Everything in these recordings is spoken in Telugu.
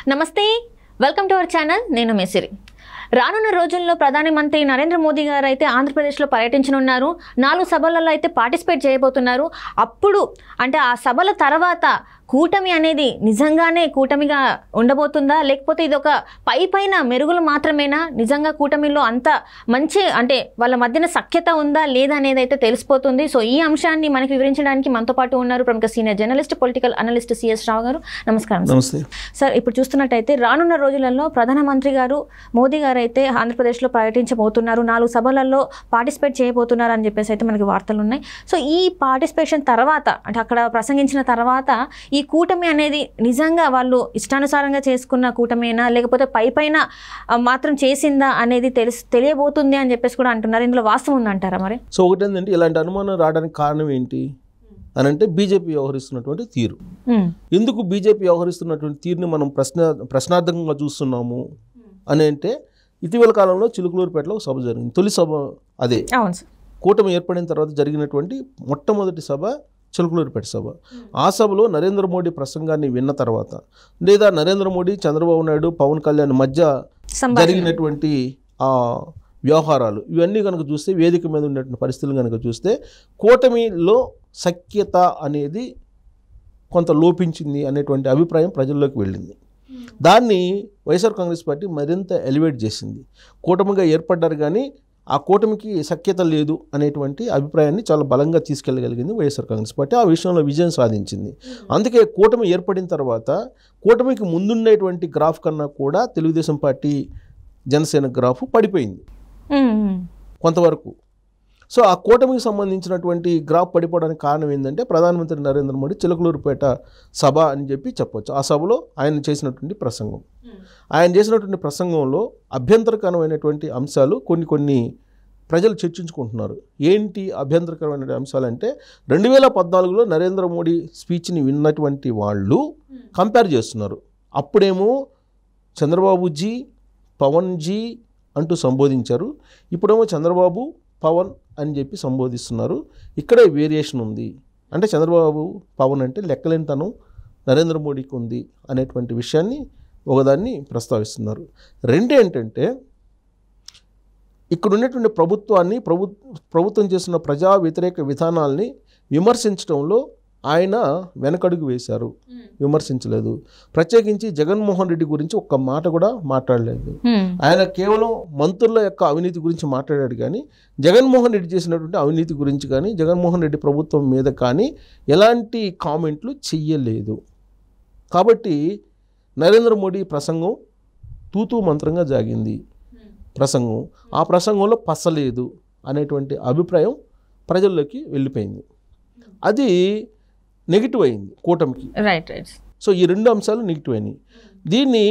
నమస్తే, వెల్కమ్ టు అవర్ ఛానల్. నేను మెసిరి. రానున్న రోజుల్లో ప్రధానమంత్రి నరేంద్ర మోదీ గారు అయితే ఆంధ్రప్రదేశ్లో పర్యటించనున్నారు. 4 సభలలో అయితే పార్టిసిపేట్ చేయబోతున్నారు. అప్పుడు అంటే ఆ సభల తర్వాత కూటమి అనేది నిజంగానే కూటమిగా ఉండబోతుందా, లేకపోతే ఇది ఒక పైన మెరుగులు మాత్రమేనా? నిజంగా కూటమిలో అంత మంచి అంటే వాళ్ళ మధ్యన సఖ్యత ఉందా లేదా అనేది అయితే తెలిసిపోతుంది. సో ఈ అంశాన్ని మనకి వివరించడానికి మనతో పాటు ఉన్నారు ప్రముఖ senior journalist, political analyst CS Rao గారు. నమస్కారం. నమస్తే సార్. ఇప్పుడు చూస్తున్నట్టయితే రానున్న రోజులలో ప్రధానమంత్రి గారు మోదీ గారు అయితే ఆంధ్రప్రదేశ్లో పర్యటించబోతున్నారు. 4 సభలలో పార్టిసిపేట్ చేయబోతున్నారు అని చెప్పేసి అయితే మనకి వార్తలు ఉన్నాయి. సో ఈ పార్టిసిపేషన్ తర్వాత అంటే అక్కడ ప్రసంగించిన తర్వాత ఈ కూటమి అనేది నిజంగా వాళ్ళు ఇష్టానుసారంగా చేసుకున్న కూటమేనా, లేకపోతే పైన మాత్రం చేసిందా అనేది తెలియబోతుంది అని చెప్పేసి కూడా అంటున్నారు. ఇందులో వాస్తవం ఉందంటారా మరి? సో ఒకటేంటంటే ఇలాంటి అనుమానం రావడానికి కారణం ఏంటి అని అంటే బీజేపీ వ్యవహరిస్తున్నటువంటి తీరు. ఎందుకు బీజేపీ వ్యవహరిస్తున్నటువంటి తీరుని మనం ప్రశ్నార్థకంగా చూస్తున్నాము అని అంటే ఇటీవల కాలంలో చిలుకలూరుపేటలో ఒక సభ జరిగింది. తొలి సభ అదే. కూటమి ఏర్పడిన తర్వాత జరిగినటువంటి మొట్టమొదటి సభ చిలుకలూరుపేట సభ. ఆ సభలో నరేంద్ర మోడీ ప్రసంగాన్ని విన్న తర్వాత లేదా నరేంద్ర మోడీ, చంద్రబాబు నాయుడు, పవన్ కళ్యాణ్ మధ్య జరిగినటువంటి ఆ వ్యవహారాలు ఇవన్నీ కనుక చూస్తే, వేదిక మీద ఉన్నటువంటి పరిస్థితులు కనుక చూస్తే కూటమిలో సఖ్యత అనేది కొంత లోపించింది అనేటువంటి అభిప్రాయం ప్రజల్లోకి వెళ్ళింది. దాన్ని వైఎస్ఆర్ కాంగ్రెస్ పార్టీ మరింత ఎలివేట్ చేసింది. కూటమిగా ఏర్పడ్డారు కానీ ఆ కూటమికి సఖ్యత లేదు అనేటువంటి అభిప్రాయాన్ని చాలా బలంగా తీసుకెళ్ళగలిగింది వైఎస్ఆర్ కాంగ్రెస్ పార్టీ. ఆ విషయంలో విజయం సాధించింది. అందుకే కూటమి ఏర్పడిన తర్వాత కూటమికి ముందుండేటువంటి గ్రాఫ్ కన్నా కూడా తెలుగుదేశం పార్టీ, జనసేన గ్రాఫ్ పడిపోయింది కొంతవరకు. సో ఆ కూటమికి సంబంధించినటువంటి గ్రాఫ్ పడిపోవడానికి కారణం ఏంటంటే ప్రధానమంత్రి నరేంద్ర మోడీ చిలుకలూరుపేట సభ అని చెప్పొచ్చు. ఆ సభలో ఆయన చేసినటువంటి ప్రసంగం, ఆయన చేసినటువంటి ప్రసంగంలో అభ్యంతరకరమైనటువంటి అంశాలు కొన్ని ప్రజలు చర్చించుకుంటున్నారు. ఏంటి అభ్యంతరకరమైన అంశాలు అంటే 2014లో నరేంద్ర మోడీ స్పీచ్ని విన్నటువంటి వాళ్ళు కంపేర్ చేస్తున్నారు. అప్పుడేమో చంద్రబాబుజీ, పవన్జీ అంటూ సంబోధించారు. ఇప్పుడేమో చంద్రబాబు, పవన్ అని చెప్పి సంబోధిస్తున్నారు. ఇక్కడే వేరియేషన్ ఉంది. అంటే చంద్రబాబు, పవన్ అంటే లెక్కలేనితనం నరేంద్ర మోడీకి ఉంది అనేటువంటి విషయాన్ని ఒకదాన్ని ప్రస్తావిస్తున్నారు. రెండేంటంటే ఇక్కడ ఉన్నటువంటి ప్రభుత్వాన్ని, ప్రభుత్వం చేస్తున్న ప్రజా వ్యతిరేక విధానాల్ని విమర్శించడంలో ఆయన వెనకడుగు వేశారు, విమర్శించలేదు. ప్రత్యేకించి జగన్మోహన్ రెడ్డి గురించి ఒక్క మాట కూడా మాట్లాడలేదు. ఆయన కేవలం మంత్రుల యొక్క అవినీతి గురించి మాట్లాడాడు కానీ జగన్మోహన్ రెడ్డి చేసినటువంటి అవినీతి గురించి కానీ, జగన్మోహన్ రెడ్డి ప్రభుత్వం మీద కానీ ఎలాంటి కామెంట్లు చెయ్యలేదు. కాబట్టి నరేంద్ర మోడీ ప్రసంగం తూతూ మంత్రంగా జాగింది ప్రసంగం. ఆ ప్రసంగంలో పసలేదు అనేటువంటి అభిప్రాయం ప్రజల్లోకి వెళ్ళిపోయింది. అది నెగిటివ్ అయింది కూటమికి. సో ఈ 2 అంశాలు నెగిటివ్ అయినాయి. దీన్ని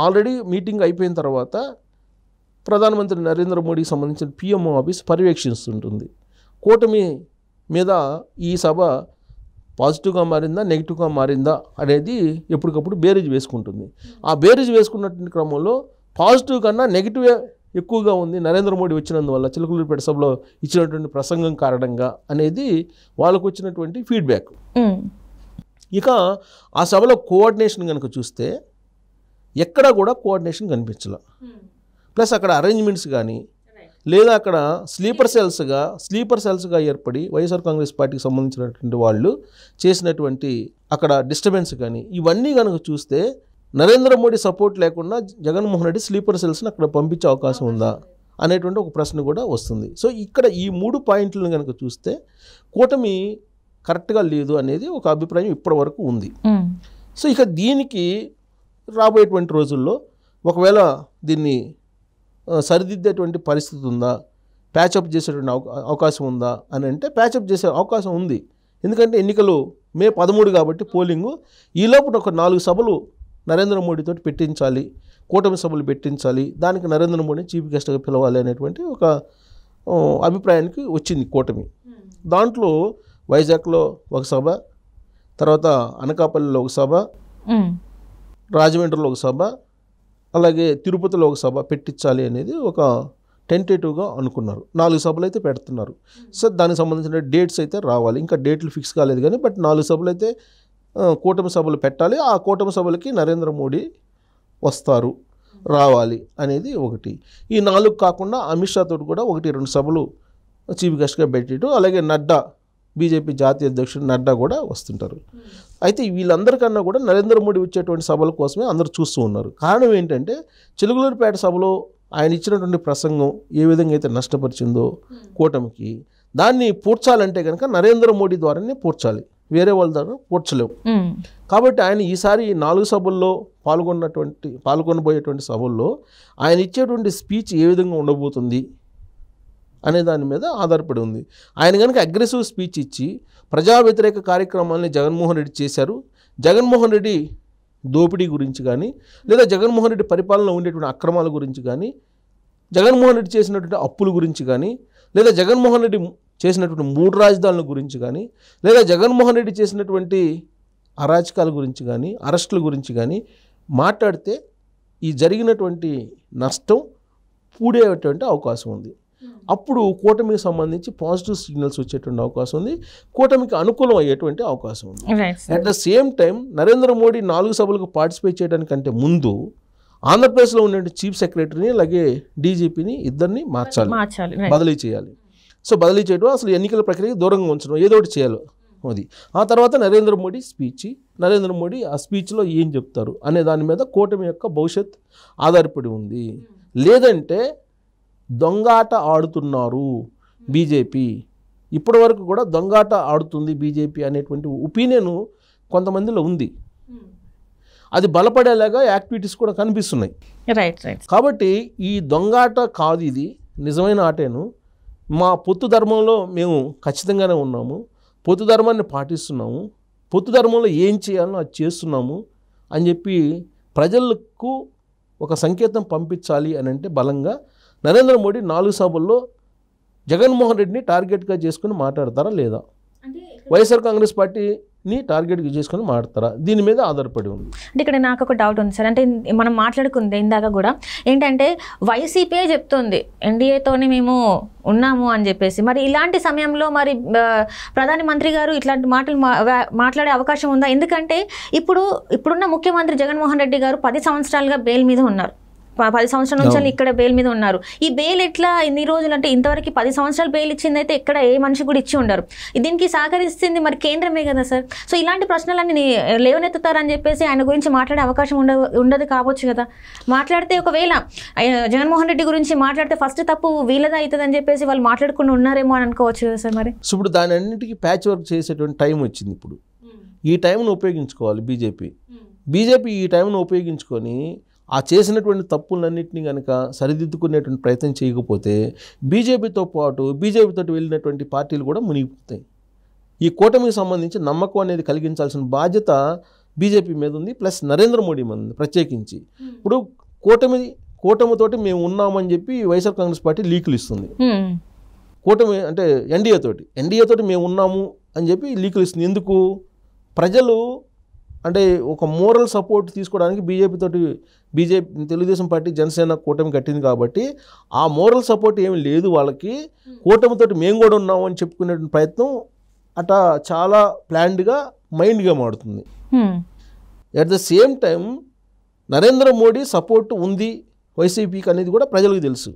ఆల్రెడీ మీటింగ్ అయిపోయిన తర్వాత ప్రధానమంత్రి నరేంద్ర మోడీకి సంబంధించిన పిఎంఓ ఆఫీస్ పర్యవేక్షిస్తుంటుంది. కూటమి మీద ఈ సభ పాజిటివ్గా మారిందా, నెగిటివ్గా మారిందా అనేది ఎప్పటికప్పుడు బేరీజ్ వేసుకుంటుంది. ఆ బేరీజ్ వేసుకున్నటువంటి క్రమంలో పాజిటివ్ కన్నా నెగిటివే ఎక్కువగా ఉంది నరేంద్ర మోడీ వచ్చినందువల్ల, చిలుకలూరుపేట సభలో ఇచ్చినటువంటి ప్రసంగం కారణంగా అనేది వాళ్ళకు వచ్చినటువంటి ఫీడ్బ్యాక్. ఇక ఆ సభలో కోఆర్డినేషన్ కనుక చూస్తే ఎక్కడా కూడా కోఆర్డినేషన్ కనిపించలే. ప్లస్ అక్కడ అరేంజ్మెంట్స్ కానీ లేదా అక్కడ స్లీపర్ సెల్స్గా ఏర్పడి వైఎస్ఆర్ కాంగ్రెస్ పార్టీకి సంబంధించినటువంటి వాళ్ళు చేసినటువంటి అక్కడ డిస్టర్బెన్స్ కానీ ఇవన్నీ కనుక చూస్తే నరేంద్ర మోడీ సపోర్ట్ లేకుండా జగన్మోహన్ రెడ్డి స్లీపర్ సెల్స్ని అక్కడ పంపించే అవకాశం ఉందా అనేటువంటి ఒక ప్రశ్న కూడా వస్తుంది. సో ఇక్కడ ఈ 3 పాయింట్లను కనుక చూస్తే కూటమి కరెక్ట్గా లేదు అనేది ఒక అభిప్రాయం ఇప్పటి వరకు ఉంది. సో ఇక దీనికి రాబోయేటువంటి రోజుల్లో ఒకవేళ దీన్ని సరిదిద్దేటువంటి పరిస్థితి ఉందా, ప్యాచప్ చేసేటువంటి అవకాశం ఉందా అని అంటే ప్యాచప్ చేసే అవకాశం ఉంది. ఎందుకంటే ఎన్నికలు మే 13 కాబట్టి పోలింగు, ఈ లోపల ఒక 4 సభలు నరేంద్ర మోడీతో పెట్టించాలి, కూటమి సభలు పెట్టించాలి, దానికి నరేంద్ర మోడీని చీఫ్ గెస్ట్గా పిలవాలి అనేటువంటి ఒక అభిప్రాయానికి వచ్చింది కూటమి. దాంట్లో వైజాగ్లో ఒక సభ, తర్వాత అనకాపల్లిలో ఒక సభ, రాజమండ్రిలో ఒక సభ, అలాగే తిరుపతిలో ఒక సభ పెట్టించాలి అనేది ఒక టెంటేటివ్గా అనుకున్నారు. 4 సభలు అయితే పెడుతున్నారు. సో దానికి సంబంధించిన డేట్స్ అయితే రావాలి. ఇంకా డేట్లు ఫిక్స్ కాలేదు కానీ బట్ 4 సభలు అయితే కూటమి సభలు పెట్టాలి. ఆ కూటమి సభలకి నరేంద్ర మోడీ వస్తారు, రావాలి అనేది ఒకటి. ఈ 4 కాకుండా అమిత్ షా తోటి కూడా 1-2 సభలు చీఫ్ గెస్ట్గా పెట్టేటు, అలాగే నడ్డా, బీజేపీ జాతీయ అధ్యక్షుడు నడ్డా కూడా వస్తుంటారు. అయితే వీళ్ళందరికన్నా కూడా నరేంద్ర మోడీ వచ్చేటువంటి సభల కోసమే అందరూ చూస్తూ ఉన్నారు. కారణం ఏంటంటే చిలుకలూరిపేట సభలో ఆయన ఇచ్చినటువంటి ప్రసంగం ఏ విధంగా అయితే నష్టపరిచిందో కూటమికి, దాన్ని పూడ్చాలంటే కనుక నరేంద్ర మోడీ ద్వారానే పూడ్చాలి, వేరే వాళ్ళ ద్వారా పూడ్చలేవు. కాబట్టి ఆయన ఈసారి 4 సభల్లో పాల్గొనబోయేటువంటి సభల్లో ఆయన ఇచ్చేటువంటి స్పీచ్ ఏ విధంగా ఉండబోతుంది అనే దాని మీద ఆధారపడి ఉంది. ఆయన కనుక అగ్రెసివ్ స్పీచ్ ఇచ్చి ప్రజా వ్యతిరేక కార్యక్రమాలని జగన్మోహన్ రెడ్డి చేశారు, జగన్మోహన్ రెడ్డి దోపిడీ గురించి కానీ, లేదా జగన్మోహన్ రెడ్డి పరిపాలనలో ఉండేటువంటి అక్రమాల గురించి కానీ, జగన్మోహన్ రెడ్డి చేసినటువంటి అప్పుల గురించి కానీ, లేదా జగన్మోహన్ రెడ్డి చేసినటువంటి 3 రాజధానుల గురించి కానీ, లేదా జగన్మోహన్ రెడ్డి చేసినటువంటి అరాచకాల గురించి కానీ, అరెస్టుల గురించి కానీ మాట్లాడితే ఈ జరిగినటువంటి నష్టం పూడేటువంటి అవకాశం ఉంది. అప్పుడు కూటమికి సంబంధించి పాజిటివ్ సిగ్నల్స్ వచ్చేటువంటి అవకాశం ఉంది, కూటమికి అనుకూలం అయ్యేటువంటి అవకాశం ఉంది. At the same time Narendra Modi 4 సభలకు పార్టిసిపేట్ చేయడానికంటే ముందు ఆంధ్రప్రదేశ్లో ఉండే చీఫ్ సెక్రటరీని అలాగే డీజీపీని ఇద్దరిని మార్చాలి, బదిలీ చేయాలి. సో బదిలీ చేయడం, అసలు ఎన్నికల ప్రక్రియకి దూరంగా ఉంచడం, ఏదో ఒకటి చేయాలి అది. ఆ తర్వాత నరేంద్ర మోడీ స్పీచ్, నరేంద్ర మోడీ ఆ స్పీచ్లో ఏం చెప్తారు అనే దాని మీద కూటమి యొక్క భవిష్యత్ ఆధారపడి ఉంది. లేదంటే దొంగాట ఆడుతున్నారు బీజేపీ, ఇప్పటి వరకు కూడా దొంగాట ఆడుతుంది బీజేపీ అనేటువంటి ఒపీనియన్ కొంతమందిలో ఉంది. అది బలపడేలాగా యాక్టివిటీస్ కూడా కనిపిస్తున్నాయి. కాబట్టి ఈ దొంగాట కాదు, ఇది నిజమైన ఆటేను. మా పొత్తు ధర్మంలో మేము ఖచ్చితంగానే ఉన్నాము, పొత్తు ధర్మాన్ని పాటిస్తున్నాము, పొత్తు ధర్మంలో ఏం చేయాలో అది చేస్తున్నాము అని చెప్పి ప్రజలకు ఒక సంకేతం పంపించాలి అని అంటే బలంగా నరేంద్ర మోడీ 4 సభల్లో జగన్మోహన్ రెడ్డిని టార్గెట్గా చేసుకుని మాట్లాడతారా లేదా, వైఎస్ఆర్ కాంగ్రెస్ పార్టీని టార్గెట్గా చేసుకుని మాట్లాడతారా, దీని మీద ఆధారపడి ఉంది. అంటే ఇక్కడ నాకు ఒక డౌట్ ఉంది సార్, అంటే మనం మాట్లాడుకుంది ఇందాక కూడా ఏంటంటే వైసీపీ చెప్తుంది ఎన్డీఏతోనే మేము ఉన్నాము అని చెప్పేసి, మరి ఇలాంటి సమయంలో మరి ప్రధాని మంత్రి గారు ఇట్లాంటి మాటలు మాట్లాడే అవకాశం ఉందా? ఎందుకంటే ఇప్పుడున్న ముఖ్యమంత్రి జగన్మోహన్ రెడ్డి గారు 10 సంవత్సరాలుగా బెయిల్ మీద ఉన్నారు, 10 సంవత్సరాల నుంచి ఇక్కడ బెయిల్ మీద ఉన్నారు. ఈ బెయిల్ ఎట్లా ఇన్ని రోజులు, అంటే ఇంతవరకు 10 సంవత్సరాలు బెయిల్ ఇచ్చింది అయితే ఎక్కడ ఏ మనిషి కూడా ఇచ్చి ఉండరు. దీనికి సహకరిస్తుంది మరి కేంద్రమే కదా సార్. సో ఇలాంటి ప్రశ్నలన్నీ లేవనెత్తుతారని చెప్పేసి ఆయన గురించి మాట్లాడే అవకాశం ఉండదు కావచ్చు కదా. మాట్లాడితే ఒకవేళ జగన్మోహన్ రెడ్డి గురించి మాట్లాడితే ఫస్ట్ తప్పు వీళ్ళదే అవుతుంది అని చెప్పేసి వాళ్ళు మాట్లాడకుండా ఉన్నారేమో అని అనుకోవచ్చు కదా సార్. మరి ఇప్పుడు దాని అన్నిటికీ ప్యాచ్ వర్క్ చేసేటువంటి టైం వచ్చింది. ఇప్పుడు ఈ టైంను ఉపయోగించుకోవాలి బీజేపీ ఈ టైంను ఉపయోగించుకొని ఆ చేసినటువంటి తప్పులన్నింటినీ కనుక సరిదిద్దుకునేటువంటి ప్రయత్నం చేయకపోతే బీజేపీతో పాటు బీజేపీతో వెళ్ళినటువంటి పార్టీలు కూడా మునిగిపోతాయి. ఈ కూటమికి సంబంధించి నమ్మకం అనేది కలిగించాల్సిన బాధ్యత బీజేపీ మీద ఉంది, ప్లస్ నరేంద్ర మోడీ మీద ఉంది ప్రత్యేకించి. ఇప్పుడు కూటమితోటి మేము ఉన్నామని చెప్పి వైఎస్ఆర్ కాంగ్రెస్ పార్టీ లీకులు ఇస్తుంది. కూటమి అంటే ఎన్డీఏతోటి మేము ఉన్నాము అని చెప్పి లీకులు ఇస్తుంది. ఎందుకు? ప్రజలు అంటే ఒక మోరల్ సపోర్ట్ తీసుకోవడానికి తెలుగుదేశం పార్టీ జనసేన కూటమి కట్టింది కాబట్టి ఆ మోరల్ సపోర్ట్ ఏమి లేదు వాళ్ళకి. కూటమితోటి మేము కూడా ఉన్నాము అని చెప్పుకునే ప్రయత్నం అట్లా చాలా ప్లాన్డ్గా మైండ్గా మాడుతుంది. At the same time Narendra Modi support ఉంది వైసీపీకి అనేది కూడా ప్రజలకు తెలుసు.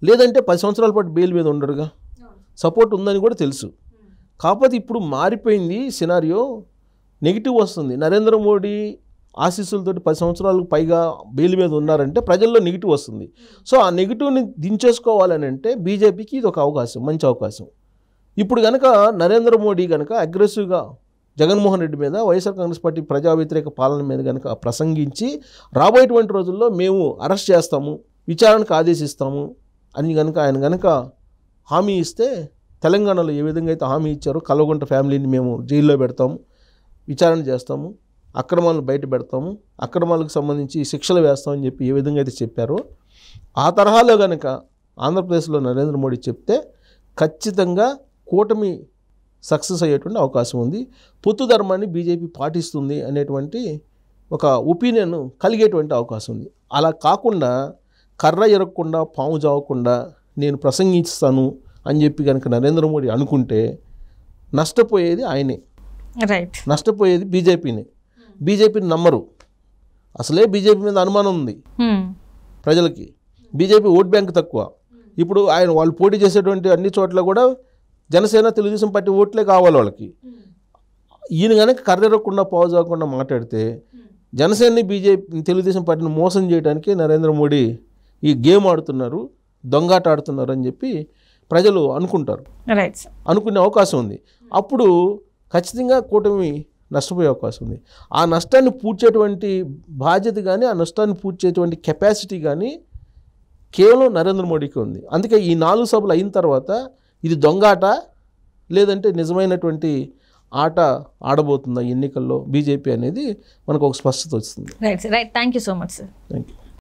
లేదంటే 10 సంవత్సరాల పాటు బెయిల్ మీద ఉండరుగా, సపోర్ట్ ఉందని కూడా తెలుసు. కాకపోతే ఇప్పుడు మారిపోయింది సినారియో, నెగిటివ్ వస్తుంది. నరేంద్ర మోడీ ఆశీస్సులతోటి 10 సంవత్సరాలకు పైగా బెయిల్ మీద ఉన్నారంటే ప్రజల్లో నెగిటివ్ వస్తుంది. సో ఆ నెగిటివ్ని దించేసుకోవాలని అంటే బీజేపీకి ఇది ఒక అవకాశం, మంచి అవకాశం. ఇప్పుడు కనుక నరేంద్ర మోడీ కనుక అగ్రెసివ్గా జగన్మోహన్ రెడ్డి మీద, వైఎస్ఆర్ కాంగ్రెస్ పార్టీ ప్రజా వ్యతిరేక పాలన మీద కనుక ప్రసంగించి రాబోయేటువంటి రోజుల్లో మేము అరెస్ట్ చేస్తాము, విచారణకు ఆదేశిస్తాము అని కనుక ఆయన కనుక హామీ ఇస్తే, తెలంగాణలో ఏ విధంగా అయితే హామీ ఇచ్చారో కల్వకుంట్ల ఫ్యామిలీని మేము జైల్లో పెడతాము, విచారణ చేస్తాము, అక్రమాలను బయట పెడతాము, అక్రమాలకు సంబంధించి శిక్షలు వేస్తామని చెప్పి ఏ విధంగా అయితే చెప్పారో ఆ తరహాలో కనుక ఆంధ్రప్రదేశ్లో నరేంద్ర మోడీ చెప్తే ఖచ్చితంగా కూటమి సక్సెస్ అయ్యేటువంటి అవకాశం ఉంది. పొత్తు ధర్మాన్ని బీజేపీ పాటిస్తుంది అనేటువంటి ఒక ఒపీనియన్ కలిగేటువంటి అవకాశం ఉంది. అలా కాకుండా కర్ర ఎరగకుండా పాము జావకుండా నేను ప్రసంగిస్తాను అని చెప్పి కనుక నరేంద్ర మోడీ అనుకుంటే నష్టపోయేది ఆయనే, నష్టపోయేది బీజేపీని నమ్మరు. అసలే బీజేపీ మీద అనుమానం ఉంది ప్రజలకి. బీజేపీ ఓట్ బ్యాంక్ తక్కువ. ఇప్పుడు వాళ్ళు పోటీ చేసేటువంటి అన్ని చోట్ల కూడా జనసేన తెలుగుదేశం పార్టీ ఓట్లే కావాలి వాళ్ళకి. ఈయన కనుక కర్రెరకుండా పోజాకుండా మాట్లాడితే జనసేనని బీజేపీ తెలుగుదేశం పార్టీని మోసం చేయడానికి నరేంద్ర మోడీ ఈ గేమ్ ఆడుతున్నారు, దొంగాట ఆడుతున్నారు అని చెప్పి ప్రజలు అనుకుంటారు, అనుకునే అవకాశం ఉంది. అప్పుడు ఖచ్చితంగా కూటమి నష్టపోయే అవకాశం ఉంది. ఆ నష్టాన్ని పూడ్చేటువంటి బాధ్యత కానీ ఆ నష్టాన్ని పూడ్చేటువంటి కెపాసిటీ కానీ కేవలం నరేంద్ర మోడీకి ఉంది. అందుకే ఈ 4 సభలు అయిన తర్వాత ఇది దొంగాట లేదంటే నిజమైనటువంటి ఆట ఆడబోతుందా ఎన్నికల్లో బీజేపీ అనేది మనకు ఒక స్పష్టత వస్తుంది. Right. Thank you so much sir. Thank you.